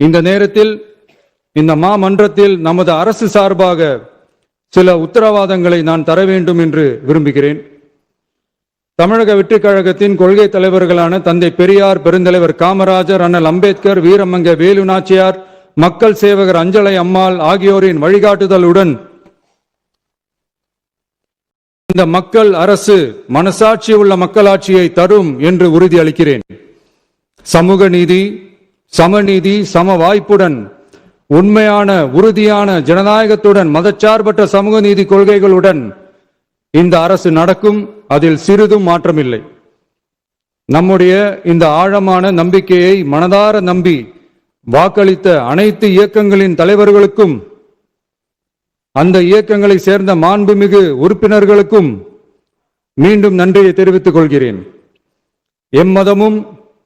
இந்த நேரத்தில் இந்த மாமன்றத்தில் நமது அரசு சார்பாக சில உத்தரவாதங்களை நான் தர வேண்டும் என்று விரும்புகிறேன். தமிழக வெற்றிக் கழகத்தின் கொள்கை தலைவர்களான தந்தை பெரியார், பெருந்தலைவர் காமராஜர், அண்ணல் அம்பேத்கர், வீரமங்க வேலு நாச்சியார், மக்கள் சேவகர் அஞ்சலை அம்மாள் ஆகியோரின் வழிகாட்டுதலுடன் இந்த மக்கள் அரசு மனசாட்சி உள்ள மக்களாட்சியை தரும் என்று உறுதியளிக்கிறேன். சமூக நீதி, சமநீதி, சம வாய்ப்புடன், உண்மையான உறுதியான ஜனநாயகத்துடன், மதச்சார்பற்ற சமூக நீதி கொள்கைகளுடன் இந்த அரசு நடக்கும். அதில் சிறிதும் மாற்றமில்லை. நம்முடைய இந்த ஆழமான நம்பிக்கையை மனதார நம்பி வாக்களித்த அனைத்து இயக்கங்களின் தலைவர்களுக்கும், அந்த இயக்கங்களை சேர்ந்த மாண்புமிகு உறுப்பினர்களுக்கும் மீண்டும் நன்றியை தெரிவித்துக் கொள்கிறேன். எம்மதமும்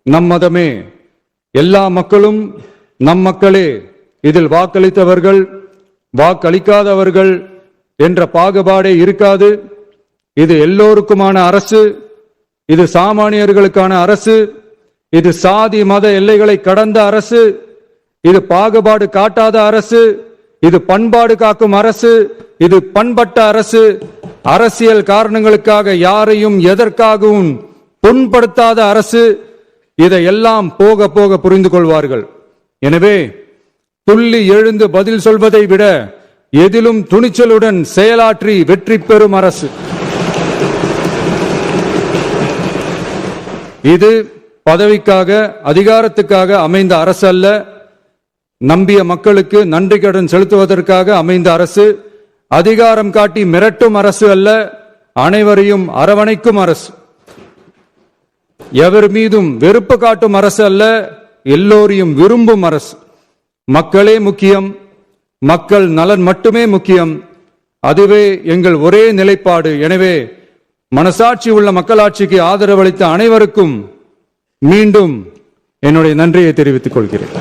நம் மதமே, எல்லா மக்களும் நம் மக்களே, இதில் வாக்களித்தவர்கள் வாக்களிக்காதவர்கள் என்ற பாகுபாடே இருக்காது. இது எல்லோருக்குமான அரசு, இது சாமானியர்களுக்கான அரசு, இது சாதி மத எல்லைகளை கடந்த அரசு, இது பாகுபாடு காட்டாத அரசு, இது பண்பாடு காக்கும் அரசு, இது பண்பட்ட அரசு, அரசியல் காரணங்களுக்காக யாரையும் எதற்காகவும் புண்படுத்தாத அரசு. இதையெல்லாம் போக போக புரிந்து கொள்வார்கள். எனவே துள்ளி எழுந்து பதில் சொல்வதை விட எதிலும் துணிச்சலுடன் செயலாற்றி வெற்றி பெறும் அரசு இது. பதவிக்காக அதிகாரத்துக்காக அமைந்த அரசு அல்ல, நம்பிய மக்களுக்கு நன்றி கடன் செலுத்துவதற்காக அமைந்த அரசு. அதிகாரம் காட்டி மிரட்டும் அரசு அல்ல, அனைவரையும் அரவணைக்கும் அரசு. எவர் மீதும் வெறுப்பு காட்டும் அரசு அல்ல, எல்லோரையும் விரும்பும் அரசு. மக்களே முக்கியம், மக்கள் நலன் மட்டுமே முக்கியம். அதுவே எங்கள் ஒரே நிலைப்பாடு. எனவே மனசாட்சி உள்ள மக்களாட்சிக்கு ஆதரவளித்த அனைவருக்கும் மீண்டும் என்னுடைய நன்றியை தெரிவித்துக் கொள்கிறேன்.